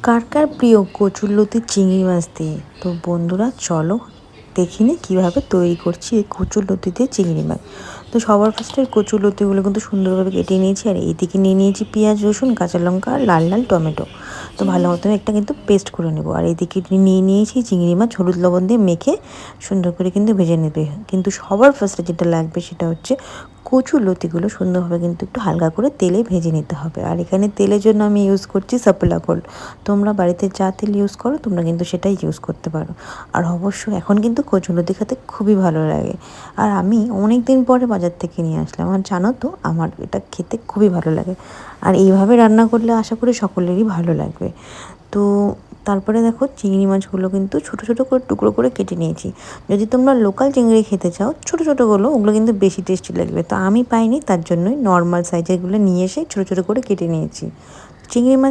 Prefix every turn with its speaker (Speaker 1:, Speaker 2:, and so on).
Speaker 1: কার কার প্রিয় কচুরলতি চিংড়ি মাছ দিয়ে? তো বন্ধুরা চলো দেখি নি কীভাবে তৈরি করছি এই কচুরলতি দিয়ে চিংড়ি মাছ। তো সবার ফার্স্টে কচুরলতিগুলো কিন্তু সুন্দরভাবে কেটে নিয়েছি, আর এইদিকে নিয়ে নিয়েছি পেঁয়াজ, রসুন, কাঁচা লঙ্কা আর লাল লাল টমেটো। তো ভালো মতন একটা কিন্তু পেস্ট করে নেবো। আর এইদিকে নিয়ে নিয়েছি চিংড়ি মাছ, হলুদ লবণ দিয়ে মেখে সুন্দর করে কিন্তু ভেজে নেবে। কিন্তু সবার ফার্স্টে যেটা লাগবে সেটা হচ্ছে কচুরলতিগুলো সুন্দরভাবে কিন্তু একটু হালকা করে তেলে ভেজে নিতে হবে। আর এখানে তেলের জন্য আমি ইউজ করছি সাপোলা গোল্ড। তোমরা বাড়িতে যা তেল ইউজ করো তোমরা কিন্তু সেটাই ইউজ করতে পারো। আর অবশ্যই এখন কিন্তু কচুরলতি খেতে খুবই ভালো লাগে। আর আমি অনেক দিন পরে বাজার থেকে নিয়ে আসলাম, আর জানো তো আমার এটা খেতে খুবই ভালো লাগে। আর এইভাবে রান্না করলে আশা করি সকলেরই ভালো লাগবে। তো তারপরে দেখো চিংড়ি মাছগুলো কিন্তু ছোটো ছোটো করে টুকরো করে কেটে নিয়েছি। যদি তোমরা লোকাল চিংড়ি খেতে চাও ছোটো ছোটোগুলো, ওগুলো কিন্তু বেশি টেস্টি লাগবে। তো আমি পাইনি, তার জন্যই নর্মাল সাইজেরগুলো নিয়ে এসে ছোটো ছোটো করে কেটে নিয়েছি। চিংড়ি মাছ